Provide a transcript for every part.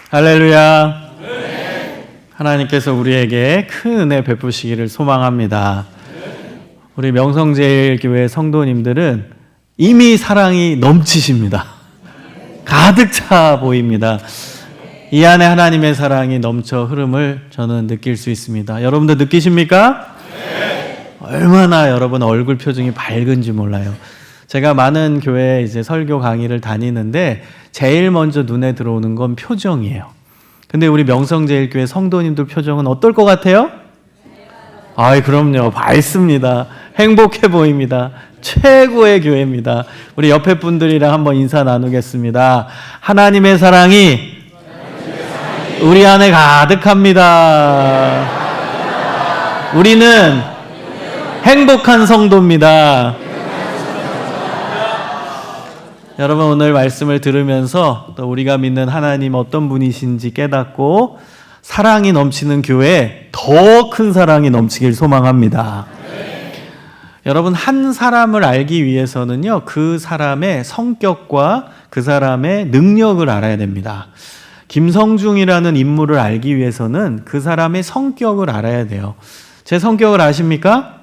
할렐루야. 하나님께서 우리에게 큰 은혜 베푸시기를 소망합니다. 우리 명성제일교회 성도님들은 이미 사랑이 넘치십니다. 가득 차 보입니다. 이 안에 하나님의 사랑이 넘쳐 흐름을 저는 느낄 수 있습니다. 여러분도 느끼십니까? 네. 얼마나 여러분 얼굴 표정이 밝은지 몰라요. 제가 많은 교회에 이제 설교 강의를 다니는데 제일 먼저 눈에 들어오는 건 표정이에요. 근데 우리 명성제일교회 성도님들 표정은 어떨 것 같아요? 아이, 그럼요. 밝습니다. 행복해 보입니다. 최고의 교회입니다. 우리 옆에 분들이랑 한번 인사 나누겠습니다. 하나님의 사랑이 우리 안에 가득합니다. 우리는 행복한 성도입니다. 여러분, 오늘 말씀을 들으면서 또 우리가 믿는 하나님 어떤 분이신지 깨닫고 사랑이 넘치는 교회에 더 큰 사랑이 넘치길 소망합니다. 여러분, 한 사람을 알기 위해서는요, 그 사람의 성격과 그 사람의 능력을 알아야 됩니다. 김성중이라는 인물을 알기 위해서는 그 사람의 성격을 알아야 돼요. 제 성격을 아십니까?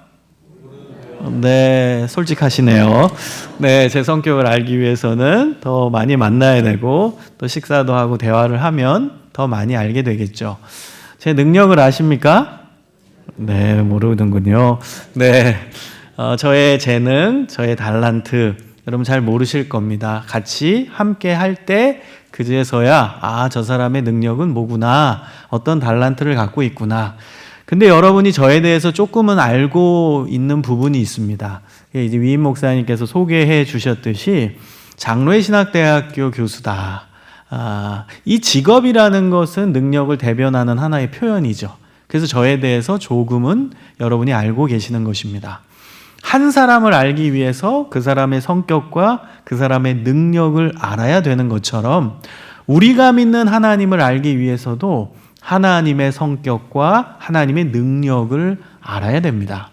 네, 솔직하시네요. 네, 제 성격을 알기 위해서는 더 많이 만나야 되고 또 식사도 하고 대화를 하면 더 많이 알게 되겠죠. 제 능력을 아십니까? 네, 모르는군요. 네, 저의 재능, 저의 달란트 여러분 잘 모르실 겁니다. 같이 함께 할 때 그제서야 저 사람의 능력은 뭐구나, 어떤 달란트를 갖고 있구나. 근데 여러분이 저에 대해서 조금은 알고 있는 부분이 있습니다. 이제 위임 목사님께서 소개해 주셨듯이 장로의 신학대학교 교수다. 이 직업이라는 것은 능력을 대변하는 하나의 표현이죠. 그래서 저에 대해서 조금은 여러분이 알고 계시는 것입니다. 한 사람을 알기 위해서 그 사람의 성격과 그 사람의 능력을 알아야 되는 것처럼 우리가 믿는 하나님을 알기 위해서도 하나님의 성격과 하나님의 능력을 알아야 됩니다.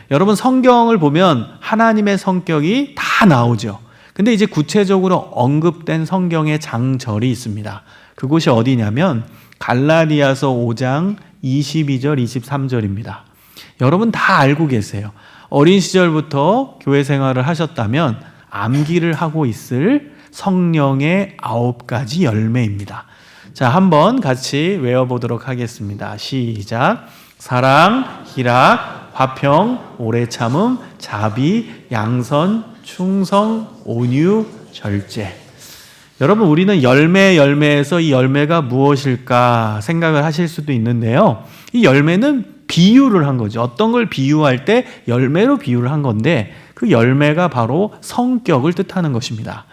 여러분, 성경을 보면 하나님의 성격이 다 나오죠. 근데 이제 구체적으로 언급된 성경의 장절이 있습니다. 그곳이 어디냐면 갈라디아서 5장 22절 23절입니다. 여러분 다 알고 계세요. 어린 시절부터 교회 생활을 하셨다면 암기를 하고 있을 성령의 9가지 열매입니다. 자, 한번 같이 외워보도록 하겠습니다. 시작. 사랑, 희락, 화평, 오래 참음, 자비, 양선, 충성, 온유, 절제. 여러분, 우리는 열매에서 이 열매가 무엇일까 생각을 하실 수도 있는데요. 이 열매는 비유를 한 거죠. 어떤 걸 비유할 때 열매로 비유를 한 건데 그 열매가 바로 성격을 뜻하는 것입니다.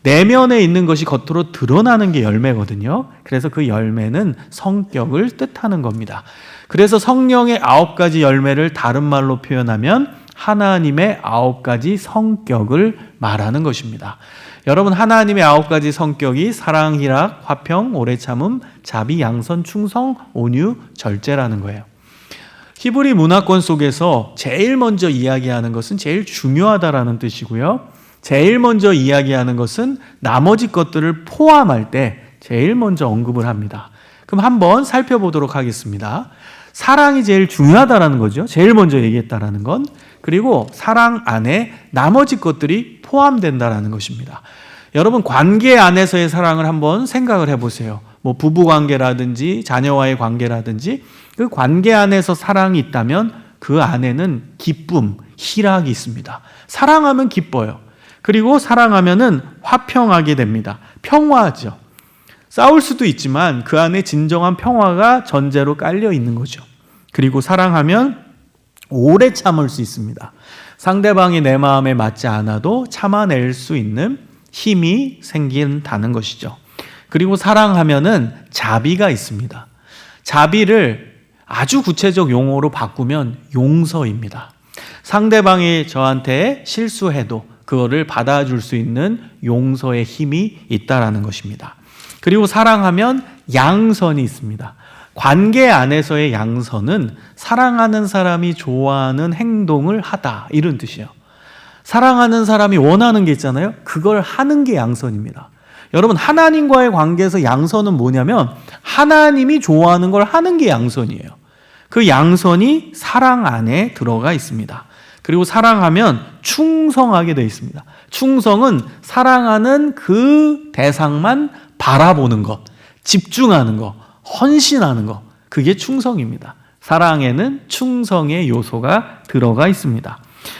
내면에 있는 것이 겉으로 드러나는 게 열매거든요. 그래서 그 열매는 성격을 뜻하는 겁니다. 그래서 성령의 9가지 열매를 다른 말로 표현하면 하나님의 9가지 성격을 말하는 것입니다. 여러분, 하나님의 9가지 성격이 사랑, 희락, 화평, 오래 참음, 자비, 양선, 충성, 온유, 절제라는 거예요. 히브리 문화권 속에서 제일 먼저 이야기하는 것은 제일 중요하다라는 뜻이고요. 제일 먼저 이야기하는 것은 나머지 것들을 포함할 때 제일 먼저 언급을 합니다. 그럼 한번 살펴보도록 하겠습니다. 사랑이 제일 중요하다라는 거죠. 제일 먼저 얘기했다라는 건. 그리고 사랑 안에 나머지 것들이 포함된다라는 것입니다. 여러분, 관계 안에서의 사랑을 한번 생각을 해보세요. 뭐 부부 관계라든지 자녀와의 관계라든지 그 관계 안에서 사랑이 있다면 그 안에는 기쁨, 희락이 있습니다. 사랑하면 기뻐요. 그리고 사랑하면은 화평하게 됩니다. 평화하죠. 싸울 수도 있지만 그 안에 진정한 평화가 전제로 깔려 있는 거죠. 그리고 사랑하면 오래 참을 수 있습니다. 상대방이 내 마음에 맞지 않아도 참아낼 수 있는 힘이 생긴다는 것이죠. 그리고 사랑하면은 자비가 있습니다. 자비를 아주 구체적 용어로 바꾸면 용서입니다. 상대방이 저한테 실수해도 그거를 받아줄 수 있는 용서의 힘이 있다라는 것입니다. 그리고 사랑하면 양선이 있습니다. 관계 안에서의 양선은 사랑하는 사람이 좋아하는 행동을 하다, 이런 뜻이에요. 사랑하는 사람이 원하는 게 있잖아요. 그걸 하는 게 양선입니다. 여러분, 하나님과의 관계에서 양선은 뭐냐면 하나님이 좋아하는 걸 하는 게 양선이에요. 그 양선이 사랑 안에 들어가 있습니다. 그리고 사랑하면 충성하게 되어 있습니다. 충성은 사랑하는 그 대상만 바라보는 것, 집중하는 것, 헌신하는 것, 그게 충성입니다. 사랑에는 충성의 요소가 들어가 있습니다.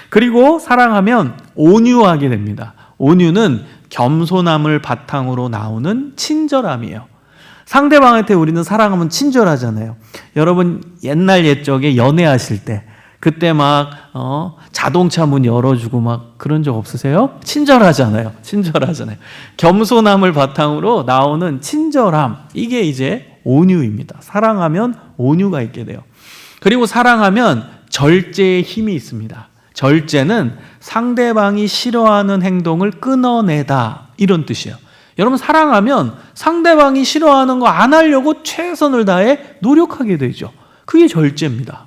그리고 사랑하면 온유하게 됩니다. 온유는 겸손함을 바탕으로 나오는 친절함이에요. 상대방한테 우리는 사랑하면 친절하잖아요. 여러분, 옛날 옛적에 연애하실 때 그때 막 자동차 문 열어주고 막 그런 적 없으세요? 친절하잖아요. 겸손함을 바탕으로 나오는 친절함, 이게 이제 온유입니다. 사랑하면 온유가 있게 돼요. 그리고 사랑하면 절제의 힘이 있습니다. 절제는 상대방이 싫어하는 행동을 끊어내다, 이런 뜻이에요. 여러분, 사랑하면 상대방이 싫어하는 거 안 하려고 최선을 다해 노력하게 되죠. 그게 절제입니다.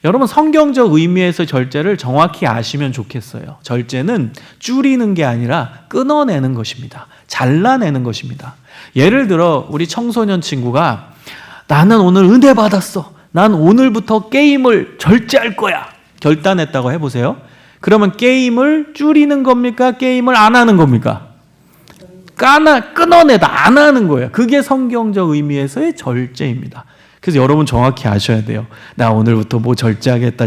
여러분, 성경적 의미에서 절제를 정확히 아시면 좋겠어요. 절제는 줄이는 게 아니라 끊어내는 것입니다. 잘라내는 것입니다. 예를 들어 우리 청소년 친구가 나는 오늘 은혜 받았어. 난 오늘부터 게임을 절제할 거야. 결단했다고 해보세요. 그러면 게임을 줄이는 겁니까? 게임을 안 하는 겁니까? 끊어내다, 안 하는 거예요. 그게 성경적 의미에서의 절제입니다. 그래서 여러분 정확히 아셔야 돼요. 나 오늘부터 뭐 절제하겠다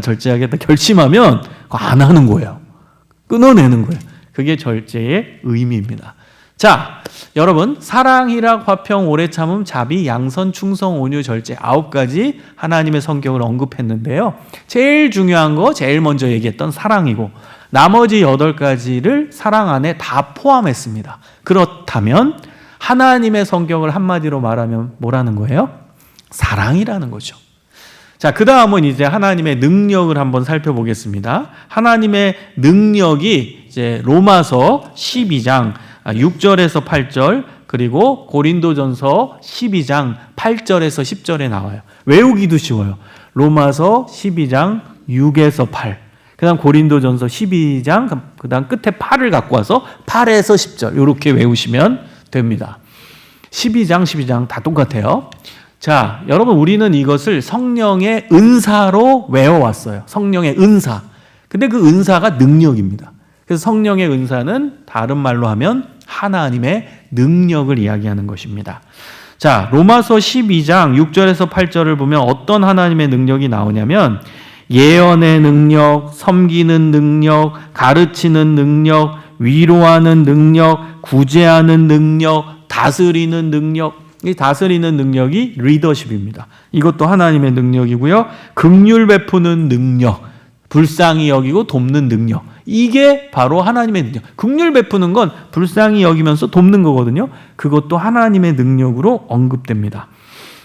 결심하면 그거 안 하는 거예요. 끊어내는 거예요. 그게 절제의 의미입니다. 자, 여러분, 사랑, 희락, 화평, 오래 참음, 자비, 양선, 충성, 온유, 절제 9가지 하나님의 성격을 언급했는데요. 제일 중요한 거, 제일 먼저 얘기했던 사랑이고 나머지 8가지를 사랑 안에 다 포함했습니다. 그렇다면 하나님의 성격을 한마디로 말하면 뭐라는 거예요? 사랑이라는 거죠. 자, 그 다음은 이제 하나님의 능력을 한번 살펴보겠습니다. 하나님의 능력이 이제 로마서 12장 6절에서 8절, 그리고 고린도전서 12장 8절에서 10절에 나와요. 외우기도 쉬워요. 로마서 12장 6에서 8, 그 다음 고린도전서 12장, 그 다음 끝에 8을 갖고 와서 8에서 10절, 이렇게 외우시면 됩니다. 12장 다 똑같아요. 자, 여러분, 우리는 이것을 성령의 은사로 외워왔어요. 성령의 은사. 근데 그 은사가 능력입니다. 그래서 성령의 은사는 다른 말로 하면 하나님의 능력을 이야기하는 것입니다. 자, 로마서 12장 6절에서 8절을 보면 어떤 하나님의 능력이 나오냐면 예언의 능력, 섬기는 능력, 가르치는 능력, 위로하는 능력, 구제하는 능력, 다스리는 능력. 이 다스리는 능력이 리더십입니다. 이것도 하나님의 능력이고요. 긍휼 베푸는 능력, 불쌍히 여기고 돕는 능력, 이게 바로 하나님의 능력. 긍휼 베푸는 건 불쌍히 여기면서 돕는 거거든요. 그것도 하나님의 능력으로 언급됩니다.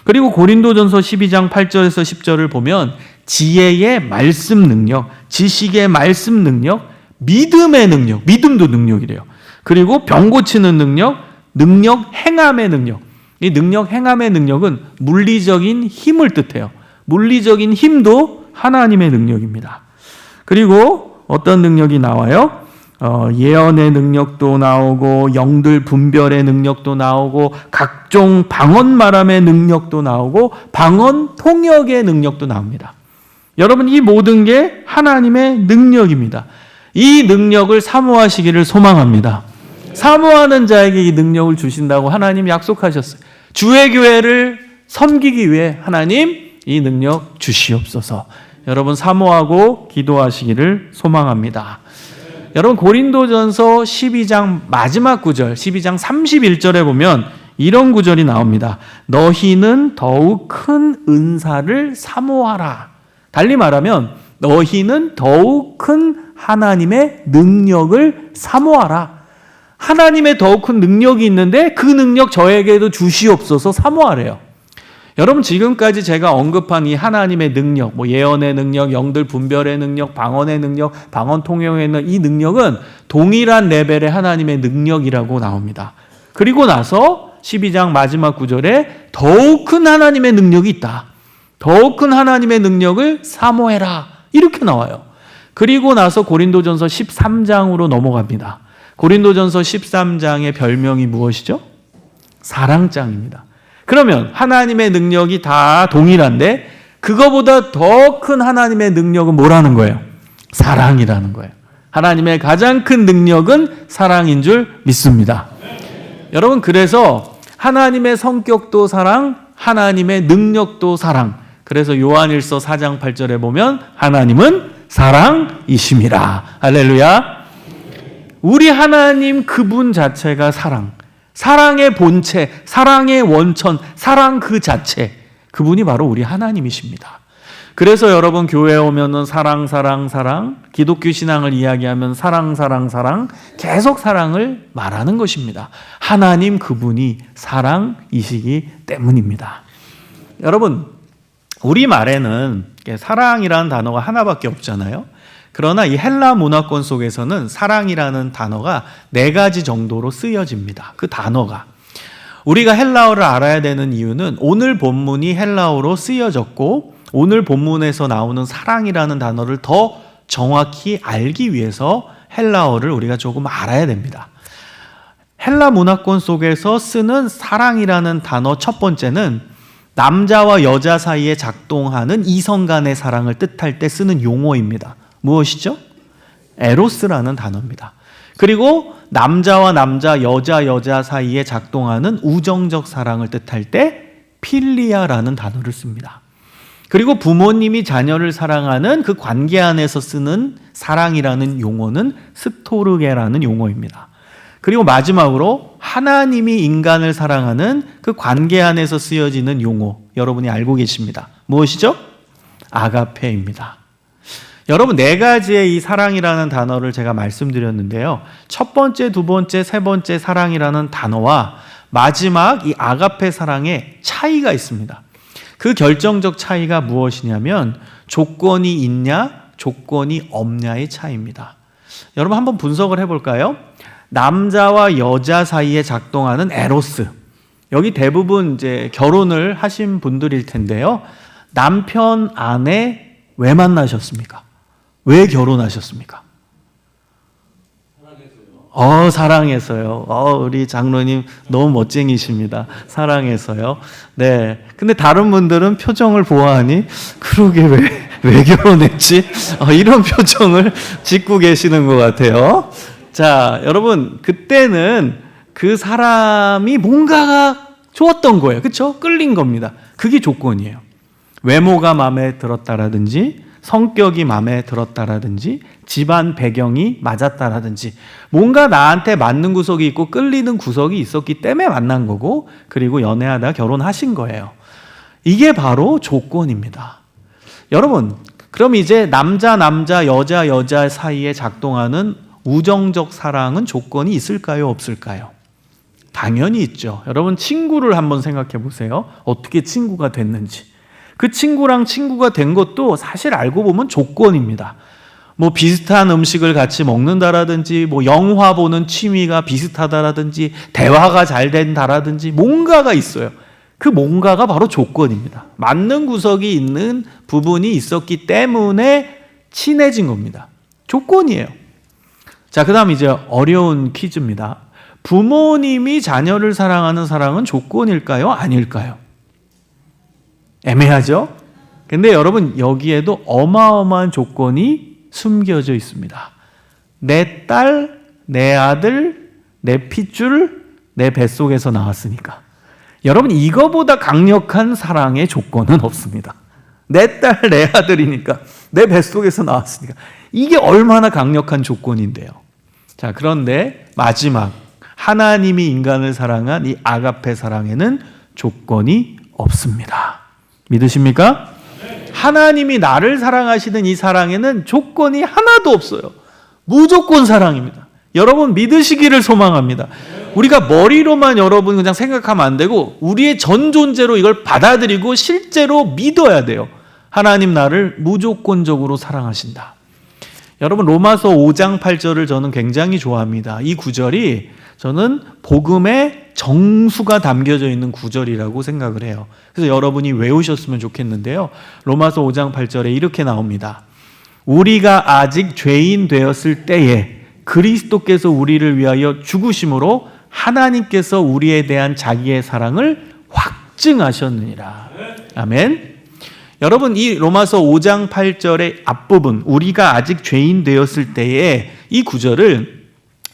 그리고 고린도전서 12장 8절에서 10절을 보면 지혜의 말씀 능력, 지식의 말씀 능력, 믿음의 능력, 믿음도 능력이래요. 그리고 병 고치는 능력 행함의 능력. 이 능력, 행함의 능력은 물리적인 힘을 뜻해요. 물리적인 힘도 하나님의 능력입니다. 그리고 어떤 능력이 나와요? 예언의 능력도 나오고 영들 분별의 능력도 나오고 각종 방언 말함의 능력도 나오고 방언 통역의 능력도 나옵니다. 여러분, 이 모든 게 하나님의 능력입니다. 이 능력을 사모하시기를 소망합니다. 사모하는 자에게 이 능력을 주신다고 하나님 약속하셨어요. 주의 교회를 섬기기 위해 하나님 이 능력 주시옵소서. 여러분, 사모하고 기도하시기를 소망합니다. 여러분, 고린도전서 12장 마지막 구절, 12장 31절에 보면 이런 구절이 나옵니다. 너희는 더욱 큰 은사를 사모하라. 달리 말하면 너희는 더욱 큰 하나님의 능력을 사모하라. 하나님의 더욱 큰 능력이 있는데 그 능력 저에게도 주시옵소서 사모하래요. 여러분, 지금까지 제가 언급한 이 하나님의 능력, 뭐 예언의 능력, 영들 분별의 능력, 방언의 능력, 방언 통역의 능력, 이 능력은 동일한 레벨의 하나님의 능력이라고 나옵니다. 그리고 나서 12장 마지막 구절에 더욱 큰 하나님의 능력이 있다. 더욱 큰 하나님의 능력을 사모해라. 이렇게 나와요. 그리고 나서 고린도전서 13장으로 넘어갑니다. 고린도전서 13장의 별명이 무엇이죠? 사랑장입니다. 그러면 하나님의 능력이 다 동일한데 그거보다 더 큰 하나님의 능력은 뭐라는 거예요? 사랑이라는 거예요. 하나님의 가장 큰 능력은 사랑인 줄 믿습니다. 여러분, 그래서 하나님의 성격도 사랑, 하나님의 능력도 사랑. 그래서 요한일서 4장 8절에 보면 하나님은 사랑이심이라. 할렐루야. 우리 하나님 그분 자체가 사랑. 사랑의 본체, 사랑의 원천, 사랑 그 자체. 그분이 바로 우리 하나님이십니다. 그래서 여러분 교회에 오면은 사랑, 사랑, 사랑, 기독교 신앙을 이야기하면 사랑, 사랑, 사랑, 계속 사랑을 말하는 것입니다. 하나님 그분이 사랑이시기 때문입니다. 여러분, 우리말에는 사랑이라는 단어가 하나밖에 없잖아요. 그러나 이 헬라 문화권 속에서는 사랑이라는 단어가 4가지 정도로 쓰여집니다. 그 단어가. 우리가 헬라어를 알아야 되는 이유는 오늘 본문이 헬라어로 쓰여졌고 오늘 본문에서 나오는 사랑이라는 단어를 더 정확히 알기 위해서 헬라어를 우리가 조금 알아야 됩니다. 헬라 문화권 속에서 쓰는 사랑이라는 단어 첫 번째는 남자와 여자 사이에 작동하는 이성 간의 사랑을 뜻할 때 쓰는 용어입니다. 무엇이죠? 에로스라는 단어입니다. 그리고 남자와 남자, 여자 사이에 작동하는 우정적 사랑을 뜻할 때 필리아라는 단어를 씁니다. 그리고 부모님이 자녀를 사랑하는 그 관계 안에서 쓰는 사랑이라는 용어는 스토르게라는 용어입니다. 그리고 마지막으로 하나님이 인간을 사랑하는 그 관계 안에서 쓰여지는 용어, 여러분이 알고 계십니다. 무엇이죠? 아가페입니다. 여러분, 4가지의 이 사랑이라는 단어를 제가 말씀드렸는데요. 첫 번째, 두 번째, 세 번째 사랑이라는 단어와 마지막 이 아가페 사랑에 차이가 있습니다. 그 결정적 차이가 무엇이냐면 조건이 있냐, 조건이 없냐의 차이입니다. 여러분, 한번 분석을 해볼까요? 남자와 여자 사이에 작동하는 에로스. 여기 대부분 이제 결혼을 하신 분들일 텐데요. 남편, 아내 왜 만나셨습니까? 왜 결혼하셨습니까? 사랑해서요. 우리 장로님 너무 멋쟁이십니다. 사랑해서요. 네. 근데 다른 분들은 표정을 보아하니, 그러게 왜 결혼했지? 이런 표정을 짓고 계시는 것 같아요. 자, 여러분, 그때는 그 사람이 뭔가가 좋았던 거예요. 그렇죠? 끌린 겁니다. 그게 조건이에요. 외모가 마음에 들었다라든지 성격이 마음에 들었다라든지 집안 배경이 맞았다라든지 뭔가 나한테 맞는 구석이 있고 끌리는 구석이 있었기 때문에 만난 거고 그리고 연애하다 결혼하신 거예요. 이게 바로 조건입니다. 여러분, 그럼 이제 남자, 여자 사이에 작동하는 우정적 사랑은 조건이 있을까요? 없을까요? 당연히 있죠. 여러분, 친구를 한번 생각해 보세요. 어떻게 친구가 됐는지. 그 친구랑 친구가 된 것도 사실 알고 보면 조건입니다. 뭐 비슷한 음식을 같이 먹는다라든지 뭐 영화 보는 취미가 비슷하다라든지 대화가 잘 된다라든지 뭔가가 있어요. 그 뭔가가 바로 조건입니다. 맞는 구석이 있는 부분이 있었기 때문에 친해진 겁니다. 조건이에요. 자, 그 다음 이제 어려운 퀴즈입니다. 부모님이 자녀를 사랑하는 사랑은 조건일까요? 아닐까요? 애매하죠? 근데 여러분, 여기에도 어마어마한 조건이 숨겨져 있습니다. 내 딸, 내 아들, 내 핏줄, 내 뱃속에서 나왔으니까. 여러분, 이거보다 강력한 사랑의 조건은 없습니다. 내 딸, 내 아들이니까. 내 뱃속에서 나왔으니까. 이게 얼마나 강력한 조건인데요. 자, 그런데 마지막 하나님이 인간을 사랑한 이 아가페 사랑에는 조건이 없습니다. 믿으십니까? 하나님이 나를 사랑하시는 이 사랑에는 조건이 하나도 없어요. 무조건 사랑입니다. 여러분, 믿으시기를 소망합니다. 우리가 머리로만 여러분 그냥 생각하면 안 되고 우리의 전 존재로 이걸 받아들이고 실제로 믿어야 돼요. 하나님 나를 무조건적으로 사랑하신다. 여러분, 로마서 5장 8절을 저는 굉장히 좋아합니다. 이 구절이 저는 복음의 정수가 담겨져 있는 구절이라고 생각을 해요. 그래서 여러분이 외우셨으면 좋겠는데요. 로마서 5장 8절에 이렇게 나옵니다. 우리가 아직 죄인 되었을 때에 그리스도께서 우리를 위하여 죽으심으로 하나님께서 우리에 대한 자기의 사랑을 확증하셨느니라. 아멘. 여러분, 이 로마서 5장 8절의 앞부분, 우리가 아직 죄인 되었을 때에 이 구절을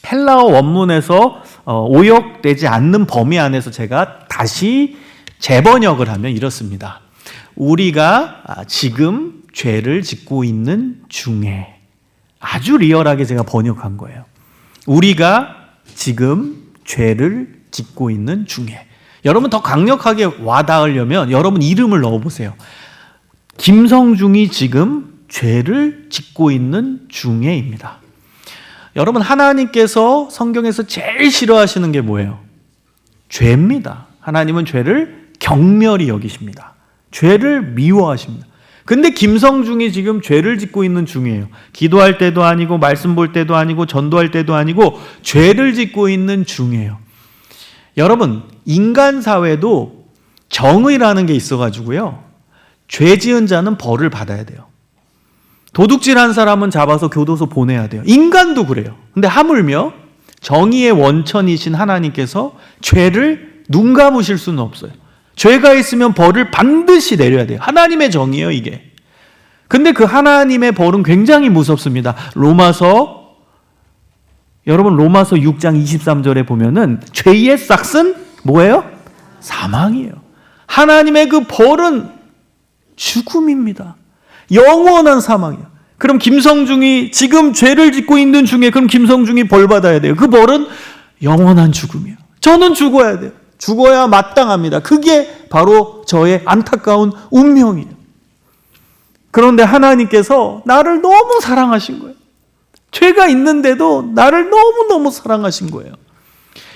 헬라어 원문에서 오역되지 않는 범위 안에서 제가 다시 재번역을 하면 이렇습니다. 우리가 지금 죄를 짓고 있는 중에, 아주 리얼하게 제가 번역한 거예요. 우리가 지금 죄를 짓고 있는 중에. 여러분, 더 강력하게 와닿으려면 여러분 이름을 넣어보세요. 김성중이 지금 죄를 짓고 있는 중에입니다. 여러분, 하나님께서 성경에서 제일 싫어하시는 게 뭐예요? 죄입니다. 하나님은 죄를 경멸히 여기십니다. 죄를 미워하십니다. 근데 김성중이 지금 죄를 짓고 있는 중이에요. 기도할 때도 아니고 말씀 볼 때도 아니고 전도할 때도 아니고 죄를 짓고 있는 중이에요. 여러분, 인간 사회도 정의라는 게 있어가지고요, 죄 지은 자는 벌을 받아야 돼요. 도둑질한 사람은 잡아서 교도소 보내야 돼요. 인간도 그래요. 근데 하물며 정의의 원천이신 하나님께서 죄를 눈 감으실 수는 없어요. 죄가 있으면 벌을 반드시 내려야 돼요. 하나님의 정의예요, 이게. 근데 그 하나님의 벌은 굉장히 무섭습니다. 여러분 로마서 6장 23절에 보면은 죄의 싹은 뭐예요? 사망이에요. 하나님의 그 벌은 죽음입니다. 영원한 사망이에요. 그럼 김성중이 지금 죄를 짓고 있는 중에, 그럼 김성중이 벌 받아야 돼요. 그 벌은 영원한 죽음이에요. 저는 죽어야 돼요. 죽어야 마땅합니다. 그게 바로 저의 안타까운 운명이에요. 그런데 하나님께서 나를 너무 사랑하신 거예요. 죄가 있는데도 나를 너무너무 사랑하신 거예요.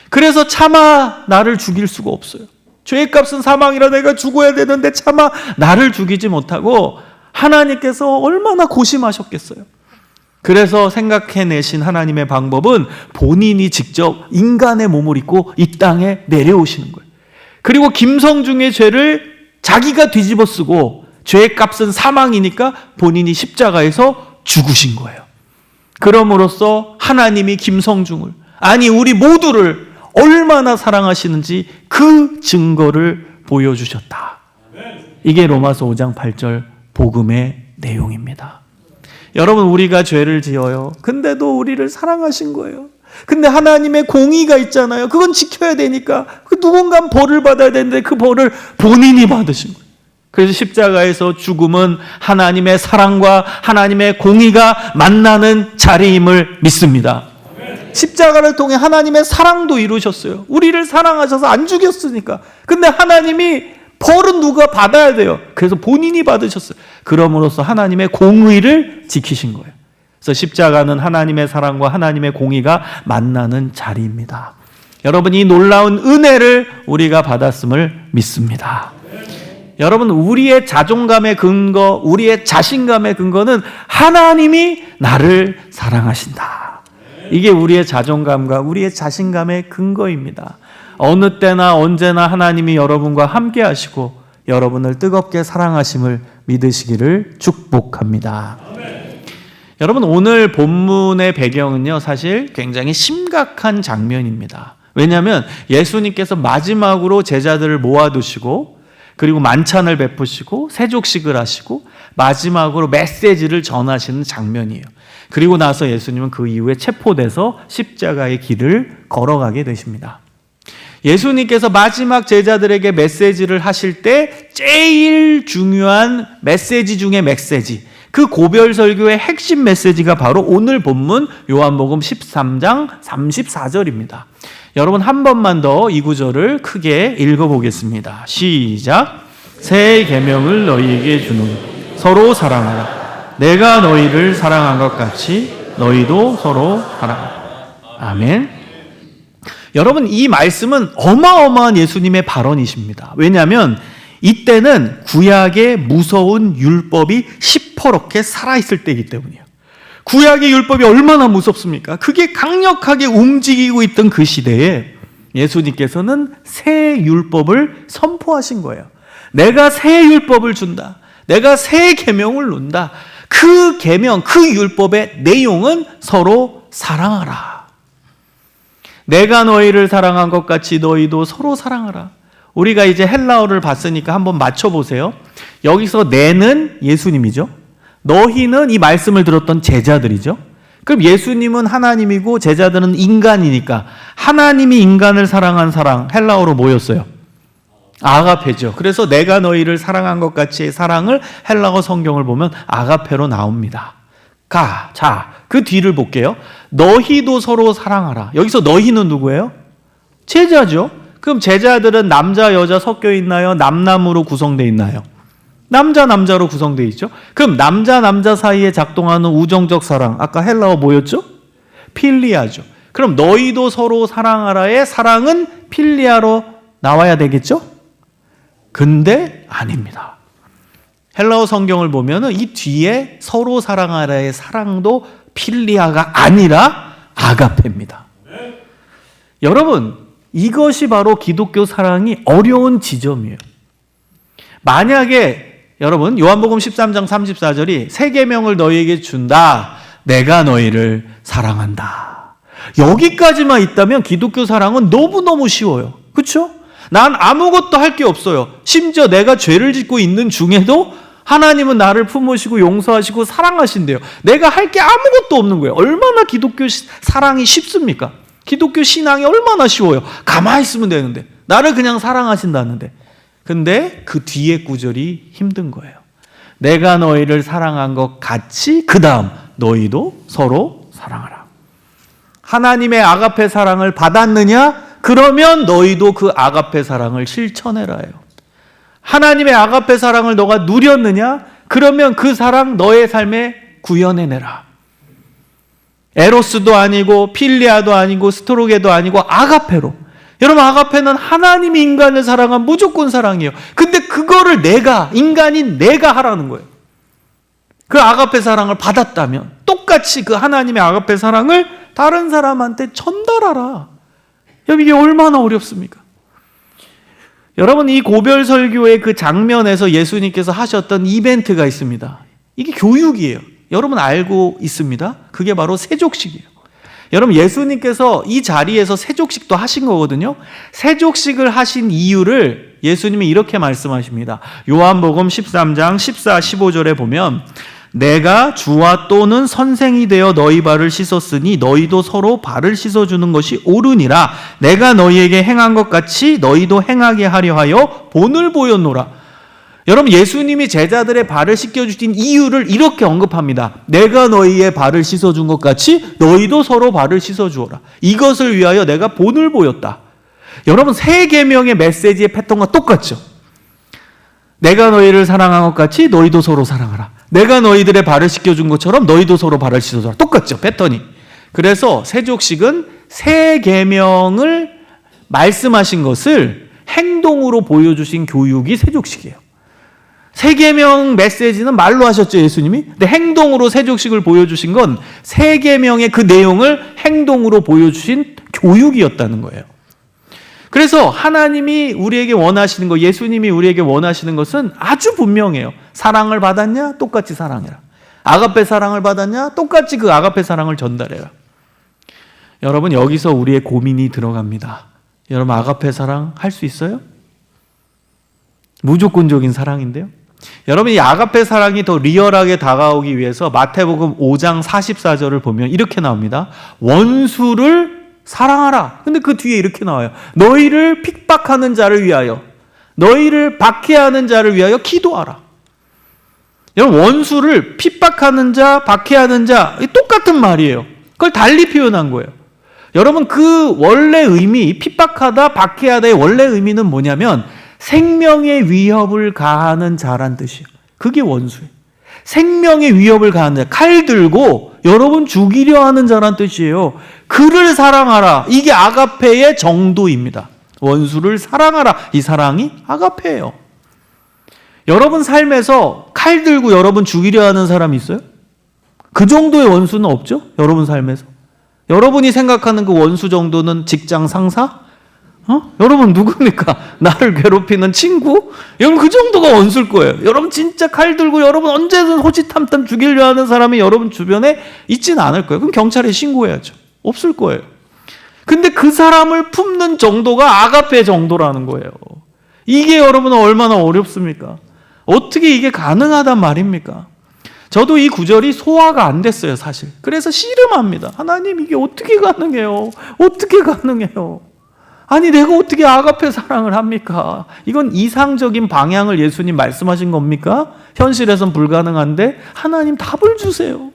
그래서 차마 나를 죽일 수가 없어요. 죄의 값은 사망이라 내가 죽어야 되는데 차마 나를 죽이지 못하고 하나님께서 얼마나 고심하셨겠어요. 그래서 생각해내신 하나님의 방법은 본인이 직접 인간의 몸을 입고 이 땅에 내려오시는 거예요. 그리고 김성중의 죄를 자기가 뒤집어 쓰고 죄의 값은 사망이니까 본인이 십자가에서 죽으신 거예요. 그럼으로써 하나님이 김성중을, 아니 우리 모두를 얼마나 사랑하시는지 그 증거를 보여주셨다. 이게 로마서 5장 8절 복음의 내용입니다. 여러분, 우리가 죄를 지어요. 근데도 우리를 사랑하신 거예요. 근데 하나님의 공의가 있잖아요. 그건 지켜야 되니까 그 누군가 벌을 받아야 되는데 그 벌을 본인이 받으신 거예요. 그래서 십자가에서 죽음은 하나님의 사랑과 하나님의 공의가 만나는 자리임을 믿습니다. 십자가를 통해 하나님의 사랑도 이루셨어요. 우리를 사랑하셔서 안 죽였으니까. 근데 하나님이 벌은 누가 받아야 돼요. 그래서 본인이 받으셨어요. 그럼으로써 하나님의 공의를 지키신 거예요. 그래서 십자가는 하나님의 사랑과 하나님의 공의가 만나는 자리입니다. 여러분, 이 놀라운 은혜를 우리가 받았음을 믿습니다. 여러분, 우리의 자존감의 근거, 우리의 자신감의 근거는 하나님이 나를 사랑하신다. 이게 우리의 자존감과 우리의 자신감의 근거입니다. 어느 때나 언제나 하나님이 여러분과 함께 하시고 여러분을 뜨겁게 사랑하심을 믿으시기를 축복합니다. 여러분, 오늘 본문의 배경은요, 사실 굉장히 심각한 장면입니다. 왜냐하면 예수님께서 마지막으로 제자들을 모아두시고 그리고 만찬을 베푸시고 세족식을 하시고 마지막으로 메시지를 전하시는 장면이에요. 그리고 나서 예수님은 그 이후에 체포돼서 십자가의 길을 걸어가게 되십니다. 예수님께서 마지막 제자들에게 메시지를 하실 때 제일 중요한 메시지 중에 메시지, 그 고별 설교의 핵심 메시지가 바로 오늘 본문 요한복음 13장 34절입니다. 여러분, 한 번만 더 이 구절을 크게 읽어보겠습니다. 시작. 새 계명을 너희에게 주노니 서로 사랑하라. 내가 너희를 사랑한 것 같이 너희도 서로 사랑하라. 아멘. 여러분, 이 말씀은 어마어마한 예수님의 발언이십니다. 왜냐하면 이때는 구약의 무서운 율법이 시퍼렇게 살아있을 때이기 때문이에요. 구약의 율법이 얼마나 무섭습니까? 그게 강력하게 움직이고 있던 그 시대에 예수님께서는 새 율법을 선포하신 거예요. 내가 새 율법을 준다. 내가 새 계명을 놓는다. 그 계명, 그 율법의 내용은 서로 사랑하라. 내가 너희를 사랑한 것 같이 너희도 서로 사랑하라. 우리가 이제 헬라어를 봤으니까 한번 맞춰보세요. 여기서 내는 예수님이죠. 너희는 이 말씀을 들었던 제자들이죠. 그럼 예수님은 하나님이고 제자들은 인간이니까 하나님이 인간을 사랑한 사랑, 헬라어로 뭐였어요? 아가페죠. 그래서 내가 너희를 사랑한 것 같이의 사랑을 헬라어 성경을 보면 아가페로 나옵니다. 자, 그 뒤를 볼게요. 너희도 서로 사랑하라. 여기서 너희는 누구예요? 제자죠. 그럼 제자들은 남자, 여자 섞여 있나요? 남남으로 구성되어 있나요? 남자로 구성되어 있죠. 그럼 남자 사이에 작동하는 우정적 사랑, 아까 헬라어 뭐였죠? 필리아죠. 그럼 너희도 서로 사랑하라의 사랑은 필리아로 나와야 되겠죠? 근데 아닙니다. 헬라어 성경을 보면 이 뒤에 서로 사랑하라의 사랑도 필리아가 아니라 아가페입니다. 여러분, 이것이 바로 기독교 사랑이 어려운 지점이에요. 만약에 여러분 요한복음 13장 34절이 새 계명을 너희에게 준다. 내가 너희를 사랑한다. 여기까지만 있다면 기독교 사랑은 너무너무 쉬워요. 그렇죠? 난 아무것도 할 게 없어요. 심지어 내가 죄를 짓고 있는 중에도 하나님은 나를 품으시고 용서하시고 사랑하신대요. 내가 할 게 아무것도 없는 거예요. 얼마나 기독교 사랑이 쉽습니까? 기독교 신앙이 얼마나 쉬워요. 가만히 있으면 되는데, 나를 그냥 사랑하신다는데. 근데 그 뒤에 구절이 힘든 거예요. 내가 너희를 사랑한 것 같이 그 다음 너희도 서로 사랑하라. 하나님의 아가페 사랑을 받았느냐? 그러면 너희도 그 아가페 사랑을 실천해라요. 하나님의 아가페 사랑을 너가 누렸느냐? 그러면 그 사랑 너의 삶에 구현해내라. 에로스도 아니고 필리아도 아니고 스토로게도 아니고 아가페로. 여러분, 아가페는 하나님이 인간을 사랑한 무조건 사랑이에요. 근데 그거를 인간인 내가 하라는 거예요. 그 아가페 사랑을 받았다면 똑같이 그 하나님의 아가페 사랑을 다른 사람한테 전달하라. 여러분, 이게 얼마나 어렵습니까? 여러분, 이 고별 설교의 그 장면에서 예수님께서 하셨던 이벤트가 있습니다. 이게 교육이에요. 여러분 알고 있습니다. 그게 바로 세족식이에요. 여러분, 예수님께서 이 자리에서 세족식도 하신 거거든요. 세족식을 하신 이유를 예수님이 이렇게 말씀하십니다. 요한복음 13장 14, 15절에 보면 내가 주와 또는 선생이 되어 너희 발을 씻었으니 너희도 서로 발을 씻어주는 것이 옳으니라. 내가 너희에게 행한 것 같이 너희도 행하게 하려 하여 본을 보였노라. 여러분, 예수님이 제자들의 발을 씻겨주신 이유를 이렇게 언급합니다. 내가 너희의 발을 씻어준 것 같이 너희도 서로 발을 씻어주어라. 이것을 위하여 내가 본을 보였다. 여러분, 새 계명의 메시지의 패턴과 똑같죠? 내가 너희를 사랑한 것 같이 너희도 서로 사랑하라. 내가 너희들의 발을 씻겨준 것처럼 너희도 서로 발을 씻어줘라. 똑같죠, 패턴이. 그래서 세족식은 새 계명을 말씀하신 것을 행동으로 보여주신 교육이 세족식이에요. 새 계명 메시지는 말로 하셨죠, 예수님이. 근데 행동으로 세족식을 보여주신 건 새 계명의 그 내용을 행동으로 보여주신 교육이었다는 거예요. 그래서 하나님이 우리에게 원하시는 것, 예수님이 우리에게 원하시는 것은 아주 분명해요. 사랑을 받았냐? 똑같이 사랑해라. 아가페 사랑을 받았냐? 똑같이 그 아가페 사랑을 전달해라. 여러분, 여기서 우리의 고민이 들어갑니다. 여러분, 아가페 사랑 할 수 있어요? 무조건적인 사랑인데요. 여러분, 이 아가페 사랑이 더 리얼하게 다가오기 위해서 마태복음 5장 44절을 보면 이렇게 나옵니다. 원수를 사랑하라. 근데 그 뒤에 이렇게 나와요. 너희를 핍박하는 자를 위하여, 너희를 박해하는 자를 위하여 기도하라. 여러분, 원수를 핍박하는 자, 박해하는 자, 똑같은 말이에요. 그걸 달리 표현한 거예요. 여러분, 그 원래 의미, 핍박하다, 박해하다의 원래 의미는 뭐냐면 생명의 위협을 가하는 자란 뜻이에요. 그게 원수예요. 생명의 위협을 가하는 자, 칼 들고 여러분 죽이려 하는 자란 뜻이에요. 그를 사랑하라. 이게 아가페의 정도입니다. 원수를 사랑하라. 이 사랑이 아가페예요. 여러분 삶에서 칼 들고 여러분 죽이려 하는 사람이 있어요? 그 정도의 원수는 없죠? 여러분 삶에서. 여러분이 생각하는 그 원수 정도는 직장 상사? 여러분 누굽니까? 나를 괴롭히는 친구? 여러분 그 정도가 원수일 거예요. 여러분 진짜 칼 들고 여러분 언제든 호시탐탐 죽이려 하는 사람이 여러분 주변에 있지는 않을 거예요. 그럼 경찰에 신고해야죠. 없을 거예요. 근데 그 사람을 품는 정도가 아가페 정도라는 거예요. 이게 여러분은 얼마나 어렵습니까? 어떻게 이게 가능하단 말입니까? 저도 이 구절이 소화가 안 됐어요, 사실. 그래서 씨름합니다. 하나님, 이게 어떻게 가능해요? 어떻게 가능해요? 아니, 내가 어떻게 아가페 사랑을 합니까? 이건 이상적인 방향을 예수님 말씀하신 겁니까? 현실에선 불가능한데 하나님 답을 주세요.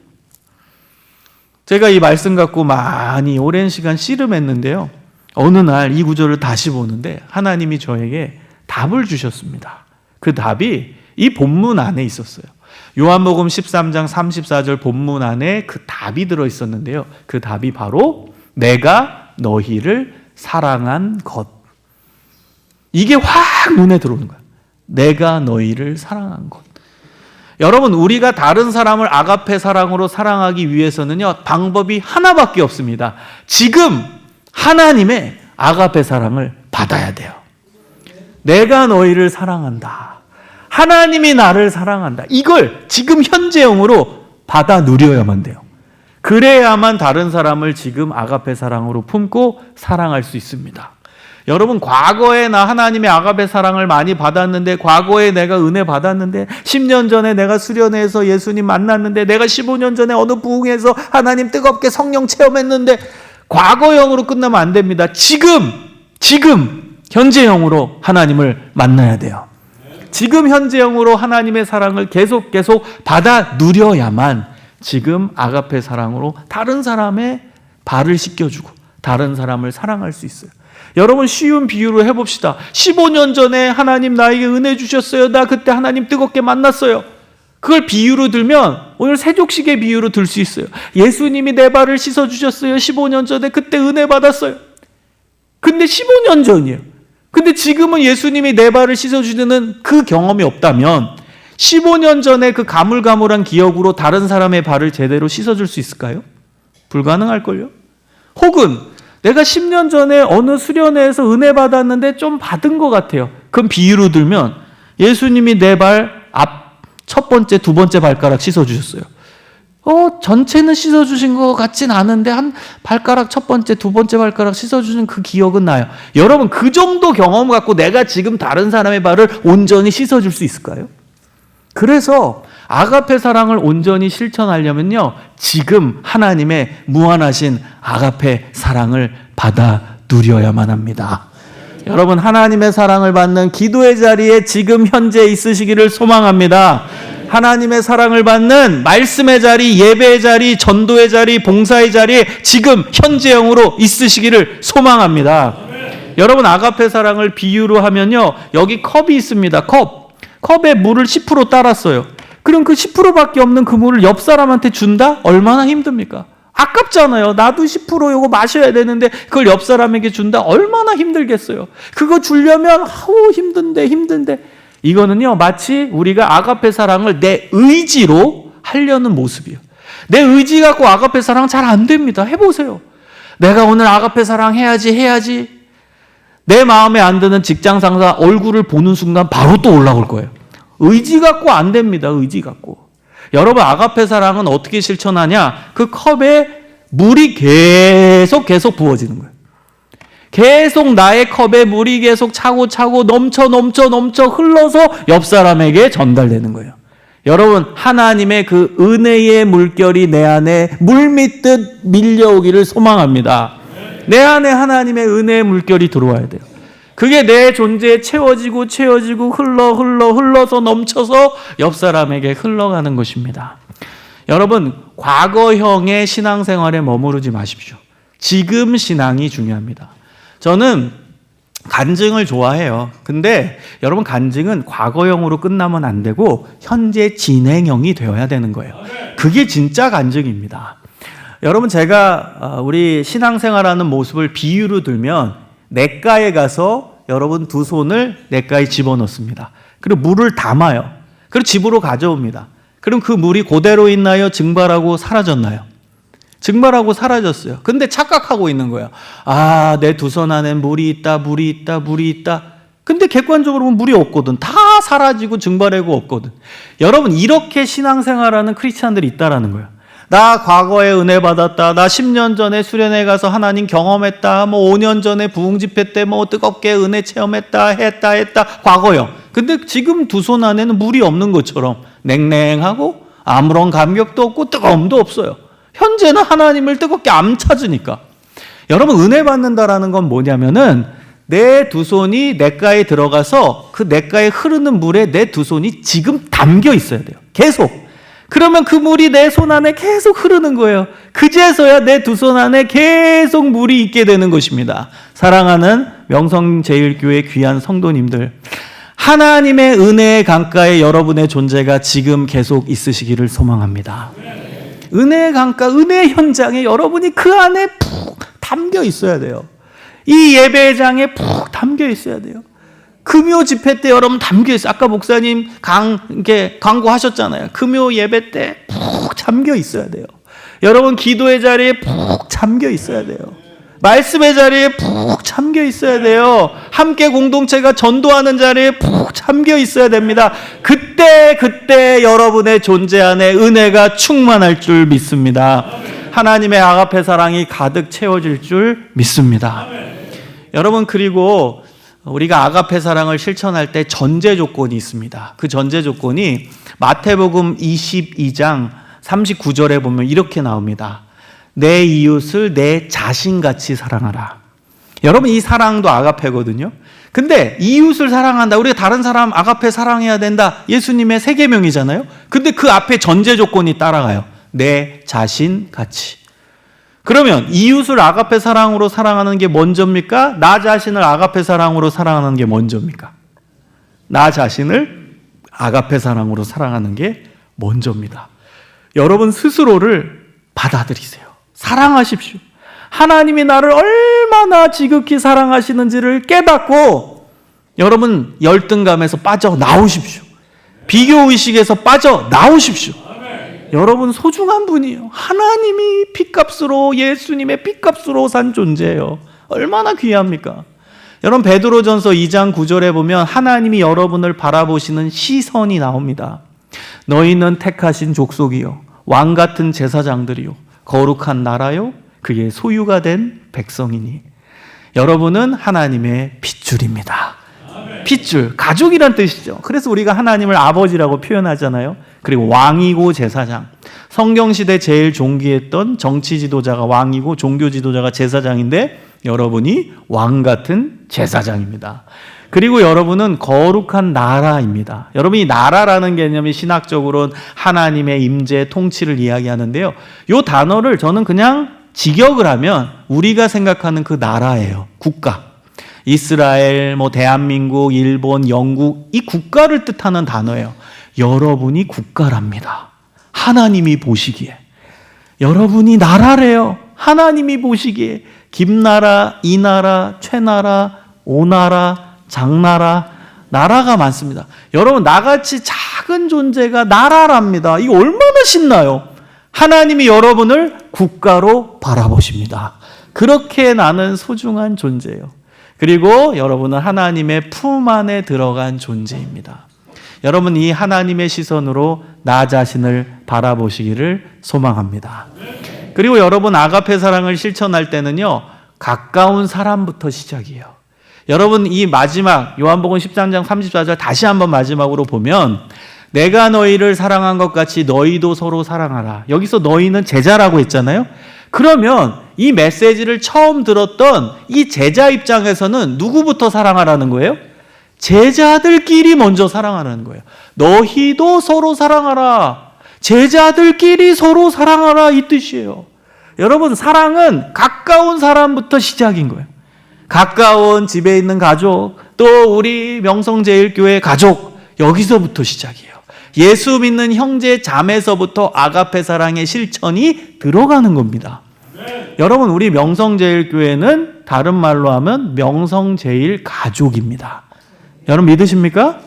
제가 이 말씀 갖고 많이 오랜 시간 씨름했는데요. 어느 날 이 구절을 다시 보는데 하나님이 저에게 답을 주셨습니다. 그 답이 이 본문 안에 있었어요. 요한복음 13장 34절 본문 안에 그 답이 들어있었는데요. 그 답이 바로 내가 너희를 사랑한 것. 이게 확 눈에 들어오는 거야. 내가 너희를 사랑한 것. 여러분, 우리가 다른 사람을 아가페 사랑으로 사랑하기 위해서는요, 방법이 하나밖에 없습니다. 지금 하나님의 아가페 사랑을 받아야 돼요. 내가 너희를 사랑한다. 하나님이 나를 사랑한다. 이걸 지금 현재형으로 받아 누려야만 돼요. 그래야만 다른 사람을 지금 아가페 사랑으로 품고 사랑할 수 있습니다. 여러분, 과거에 나 하나님의 아가페 사랑을 많이 받았는데, 과거에 내가 은혜 받았는데, 10년 전에 내가 수련회에서 예수님 만났는데, 내가 15년 전에 어느 부흥에서 하나님 뜨겁게 성령 체험했는데, 과거형으로 끝나면 안 됩니다. 지금 현재형으로 하나님을 만나야 돼요. 지금 현재형으로 하나님의 사랑을 계속 받아 누려야만 지금 아가페 사랑으로 다른 사람의 발을 씻겨주고 다른 사람을 사랑할 수 있어요. 여러분, 쉬운 비유로 해봅시다. 15년 전에 하나님 나에게 은혜 주셨어요. 나 그때 하나님 뜨겁게 만났어요. 그걸 비유로 들면 오늘 세족식의 비유로 들 수 있어요. 예수님이 내 발을 씻어주셨어요. 15년 전에 그때 은혜 받았어요. 근데 15년 전이에요. 근데 지금은 예수님이 내 발을 씻어주는 그 경험이 없다면 15년 전에 그 가물가물한 기억으로 다른 사람의 발을 제대로 씻어줄 수 있을까요? 불가능할걸요? 혹은 내가 10년 전에 어느 수련회에서 은혜 받았는데 좀 받은 것 같아요. 그럼 비유로 들면 예수님이 내 발 앞 첫 번째, 두 번째 발가락 씻어주셨어요. 전체는 씻어주신 것 같진 않은데 한 발가락 첫 번째, 두 번째 발가락 씻어주는 그 기억은 나요. 여러분, 그 정도 경험 갖고 내가 지금 다른 사람의 발을 온전히 씻어줄 수 있을까요? 그래서 아가페 사랑을 온전히 실천하려면요, 지금 하나님의 무한하신 아가페 사랑을 받아 누려야만 합니다. 여러분, 하나님의 사랑을 받는 기도의 자리에 지금 현재 있으시기를 소망합니다. 하나님의 사랑을 받는 말씀의 자리, 예배의 자리, 전도의 자리, 봉사의 자리에 지금 현재형으로 있으시기를 소망합니다. 여러분, 아가페 사랑을 비유로 하면요, 여기 컵이 있습니다. 컵에 물을 10% 따랐어요. 그럼 그 10%밖에 없는 그 물을 옆 사람한테 준다? 얼마나 힘듭니까? 아깝잖아요. 나도 10% 요거 마셔야 되는데 그걸 옆 사람에게 준다? 얼마나 힘들겠어요. 그거 주려면 힘든데 이거는요, 마치 우리가 아가페 사랑을 내 의지로 하려는 모습이에요. 내 의지 갖고 아가페 사랑 잘 안 됩니다. 해보세요. 내가 오늘 아가페 사랑 해야지. 내 마음에 안 드는 직장 상사 얼굴을 보는 순간 바로 또 올라올 거예요. 의지 갖고 안 됩니다. 의지 갖고. 여러분, 아가페 사랑은 어떻게 실천하냐? 그 컵에 물이 계속 부어지는 거예요. 계속 나의 컵에 물이 계속 차고 넘쳐 흘러서 옆 사람에게 전달되는 거예요. 여러분, 하나님의 그 은혜의 물결이 내 안에 물밀듯 밀려오기를 소망합니다. 내 안에 하나님의 은혜의 물결이 들어와야 돼요. 그게 내 존재에 채워지고 흘러서 넘쳐서 옆 사람에게 흘러가는 것입니다. 여러분, 과거형의 신앙생활에 머무르지 마십시오. 지금 신앙이 중요합니다. 저는 간증을 좋아해요. 근데 여러분, 간증은 과거형으로 끝나면 안 되고 현재 진행형이 되어야 되는 거예요. 그게 진짜 간증입니다. 여러분, 제가 우리 신앙생활하는 모습을 비유로 들면 냇가에 가서 여러분 두 손을 냇가에 집어넣습니다. 그리고 물을 담아요. 그리고 집으로 가져옵니다. 그럼 그 물이 그대로 있나요? 증발하고 사라졌나요? 증발하고 사라졌어요. 근데 착각하고 있는 거예요. 아, 내 두 손 안에 물이 있다, 물이 있다, 물이 있다. 근데 객관적으로 보면 물이 없거든. 다 사라지고 증발하고 없거든. 여러분, 이렇게 신앙생활하는 크리스찬들이 있다라는 거예요. 나 과거에 은혜 받았다. 나 10년 전에 수련회 가서 하나님 경험했다. 뭐 5년 전에 부흥 집회 때 뭐 뜨겁게 은혜 체험했다. 했다. 과거요. 근데 지금 두 손 안에는 물이 없는 것처럼 냉랭하고 아무런 감격도 없고 뜨거움도 없어요. 현재는 하나님을 뜨겁게 안 찾으니까. 여러분, 은혜 받는다라는 건 뭐냐면은 내 두 손이 냇가에 들어가서 그 냇가에 흐르는 물에 내 두 손이 지금 담겨 있어야 돼요. 계속. 그러면 그 물이 내 손 안에 계속 흐르는 거예요. 그제서야 내 두 손 안에 계속 물이 있게 되는 것입니다. 사랑하는 명성제일교회 귀한 성도님들, 하나님의 은혜의 강가에 여러분의 존재가 지금 계속 있으시기를 소망합니다. 은혜의 강가, 은혜의 현장에 여러분이 그 안에 푹 담겨 있어야 돼요. 이 예배장에 푹 담겨 있어야 돼요. 금요 집회 때 여러분 담겨 있어요. 아까 목사님 이렇게 광고하셨잖아요. 금요 예배 때 푹 잠겨 있어야 돼요. 여러분 기도의 자리에 푹 잠겨 있어야 돼요. 말씀의 자리에 푹 잠겨 있어야 돼요. 함께 공동체가 전도하는 자리에 푹 잠겨 있어야 됩니다. 그때 여러분의 존재 안에 은혜가 충만할 줄 믿습니다. 하나님의 아가페 사랑이 가득 채워질 줄 믿습니다. 여러분, 그리고 우리가 아가페 사랑을 실천할 때 전제 조건이 있습니다. 그 전제 조건이 마태복음 22장 39절에 보면 이렇게 나옵니다. 내 이웃을 내 자신같이 사랑하라. 여러분, 이 사랑도 아가페거든요. 근데 이웃을 사랑한다. 우리가 다른 사람 아가페 사랑해야 된다. 예수님의 세계명이잖아요. 근데 그 앞에 전제 조건이 따라가요. 내 자신같이. 그러면 이웃을 아가페 사랑으로 사랑하는 게 먼저입니까? 나 자신을 아가페 사랑으로 사랑하는 게 먼저입니까? 나 자신을 아가페 사랑으로 사랑하는 게 먼저입니다. 여러분 스스로를 받아들이세요. 사랑하십시오. 하나님이 나를 얼마나 지극히 사랑하시는지를 깨닫고 여러분 열등감에서 빠져나오십시오. 비교의식에서 빠져나오십시오. 여러분 소중한 분이에요. 하나님이 핏값으로, 예수님의 핏값으로 산 존재예요. 얼마나 귀합니까? 여러분 베드로전서 2장 9절에 보면 하나님이 여러분을 바라보시는 시선이 나옵니다. 너희는 택하신 족속이요 왕같은 제사장들이요 거룩한 나라요 그의 소유가 된 백성이니. 여러분은 하나님의 핏줄입니다. 핏줄, 가족이란 뜻이죠. 그래서 우리가 하나님을 아버지라고 표현하잖아요. 그리고 왕이고 제사장. 성경시대 제일 존귀했던 정치 지도자가 왕이고 종교 지도자가 제사장인데 여러분이 왕 같은 제사장입니다. 그리고 여러분은 거룩한 나라입니다. 여러분 이 나라라는 개념이 신학적으로는 하나님의 임재, 통치를 이야기하는데요. 이 단어를 저는 그냥 직역을 하면 우리가 생각하는 그 나라예요. 국가. 이스라엘, 대한민국, 일본, 영국 이 국가를 뜻하는 단어예요. 여러분이 국가랍니다. 하나님이 보시기에. 여러분이 나라래요. 하나님이 보시기에. 김나라, 이나라, 최나라, 오나라, 장나라, 나라가 많습니다. 여러분 나같이 작은 존재가 나라랍니다. 이거 얼마나 신나요? 하나님이 여러분을 국가로 바라보십니다. 그렇게 나는 소중한 존재예요. 그리고 여러분은 하나님의 품 안에 들어간 존재입니다. 여러분 이 하나님의 시선으로 나 자신을 바라보시기를 소망합니다. 그리고 여러분 아가페 사랑을 실천할 때는요, 가까운 사람부터 시작이에요. 여러분 이 마지막 요한복음 13장 34절 다시 한번 마지막으로 보면 내가 너희를 사랑한 것 같이 너희도 서로 사랑하라. 여기서 너희는 제자라고 했잖아요. 그러면 이 메시지를 처음 들었던 이 제자 입장에서는 누구부터 사랑하라는 거예요? 제자들끼리 먼저 사랑하라는 거예요. 너희도 서로 사랑하라. 제자들끼리 서로 사랑하라 이 뜻이에요. 여러분 사랑은 가까운 사람부터 시작인 거예요. 가까운 집에 있는 가족, 또 우리 명성제일교회 가족, 여기서부터 시작이에요. 예수 믿는 형제 자매서부터 아가페 사랑의 실천이 들어가는 겁니다. 여러분 우리 명성제일교회는 다른 말로 하면 명성제일 가족입니다. 여러분 믿으십니까?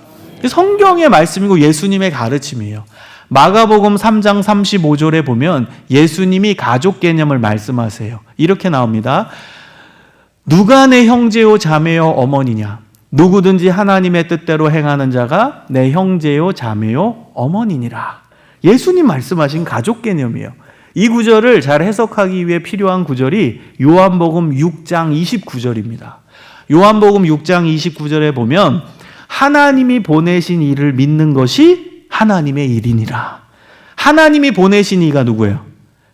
성경의 말씀이고 예수님의 가르침이에요. 마가복음 3장 35절에 보면 예수님이 가족 개념을 말씀하세요. 이렇게 나옵니다. 누가 내 형제요 자매요 어머니냐? 누구든지 하나님의 뜻대로 행하는 자가 내 형제요 자매요 어머니니라. 예수님 말씀하신 가족 개념이에요. 이 구절을 잘 해석하기 위해 필요한 구절이 요한복음 6장 29절입니다. 요한복음 6장 29절에 보면 하나님이 보내신 이를 믿는 것이 하나님의 일이니라. 하나님이 보내신 이가 누구예요?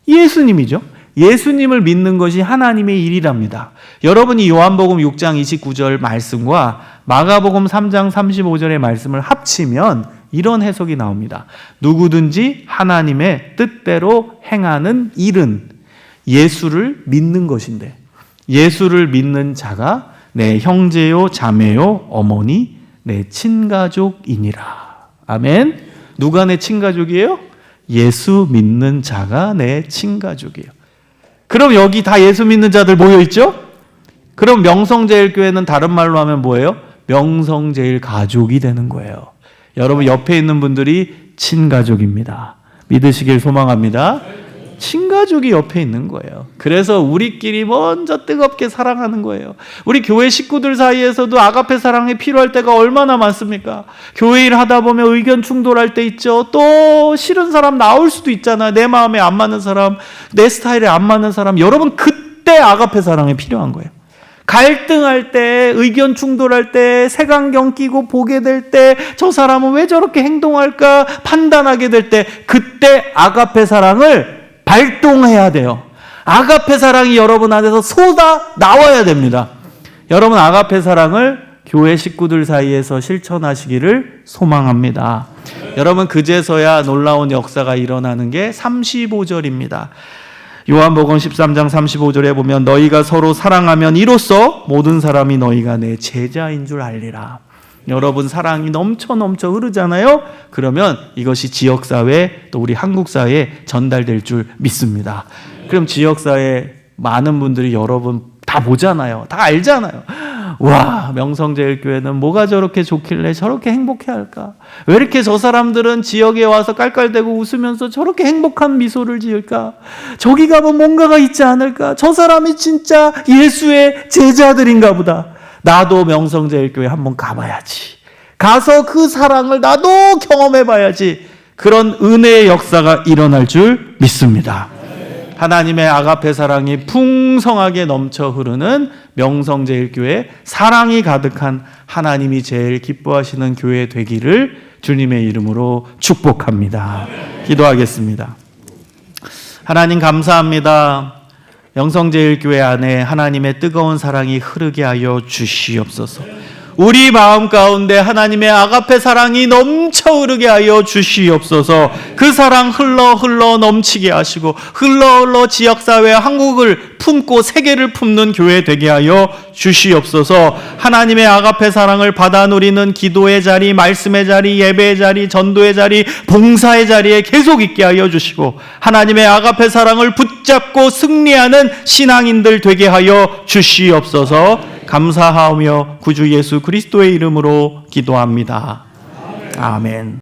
예수님이죠. 예수님을 믿는 것이 하나님의 일이랍니다. 여러분이 요한복음 6장 29절 말씀과 마가복음 3장 35절의 말씀을 합치면 이런 해석이 나옵니다. 누구든지 하나님의 뜻대로 행하는 일은 예수를 믿는 것인데, 예수를 믿는 자가 내 형제요 자매요 어머니 내 친가족이니라. 아멘. 누가 내 친가족이에요? 예수 믿는 자가 내 친가족이에요. 그럼 여기 다 예수 믿는 자들 모여있죠? 그럼 명성제일교회는 다른 말로 하면 뭐예요? 명성제일가족이 되는 거예요. 여러분 옆에 있는 분들이 친가족입니다. 믿으시길 소망합니다. 친가족이 옆에 있는 거예요. 그래서 우리끼리 먼저 뜨겁게 사랑하는 거예요. 우리 교회 식구들 사이에서도 아가페 사랑이 필요할 때가 얼마나 많습니까? 교회 일 하다 보면 의견 충돌할 때 있죠. 또 싫은 사람 나올 수도 있잖아요. 내 마음에 안 맞는 사람, 내 스타일에 안 맞는 사람. 여러분 그때 아가페 사랑이 필요한 거예요. 갈등할 때, 의견 충돌할 때, 색안경 끼고 보게 될 때, 저 사람은 왜 저렇게 행동할까 판단하게 될 때, 그때 아가페 사랑을 발동해야 돼요. 아가페 사랑이 여러분 안에서 쏟아 나와야 됩니다. 여러분 아가페 사랑을 교회 식구들 사이에서 실천하시기를 소망합니다. 여러분 그제서야 놀라운 역사가 일어나는 게 35절입니다. 요한복음 13장 35절에 보면 너희가 서로 사랑하면 이로써 모든 사람이 너희가 내 제자인 줄 알리라. 여러분 사랑이 넘쳐 흐르잖아요. 그러면 이것이 지역사회 또 우리 한국사회에 전달될 줄 믿습니다. 그럼 지역사회 많은 분들이 여러분 다 보잖아요. 다 알잖아요. 와, 명성제일교회는 뭐가 저렇게 좋길래 저렇게 행복해할까? 왜 이렇게 저 사람들은 지역에 와서 깔깔대고 웃으면서 저렇게 행복한 미소를 지을까? 저기 가면 뭔가가 있지 않을까? 저 사람이 진짜 예수의 제자들인가 보다. 나도 명성제일교회 한번 가봐야지. 가서 그 사랑을 나도 경험해봐야지. 그런 은혜의 역사가 일어날 줄 믿습니다. 하나님의 아가페 사랑이 풍성하게 넘쳐 흐르는 명성제일교회, 사랑이 가득한 하나님이 제일 기뻐하시는 교회 되기를 주님의 이름으로 축복합니다. 기도하겠습니다. 하나님 감사합니다. 명성제일교회 안에 하나님의 뜨거운 사랑이 흐르게 하여 주시옵소서. 우리 마음 가운데 하나님의 아가페 사랑이 넘쳐 흐르게 하여 주시옵소서. 그 사랑 흘러 넘치게 하시고 흘러 지역사회 한국을 품고 세계를 품는 교회 되게 하여 주시옵소서. 하나님의 아가페 사랑을 받아 누리는 기도의 자리, 말씀의 자리, 예배의 자리, 전도의 자리, 봉사의 자리에 계속 있게 하여 주시고 하나님의 아가페 사랑을 붙잡고 승리하는 신앙인들 되게 하여 주시옵소서. 감사하며 구주 예수 그리스도의 이름으로 기도합니다. 아멘.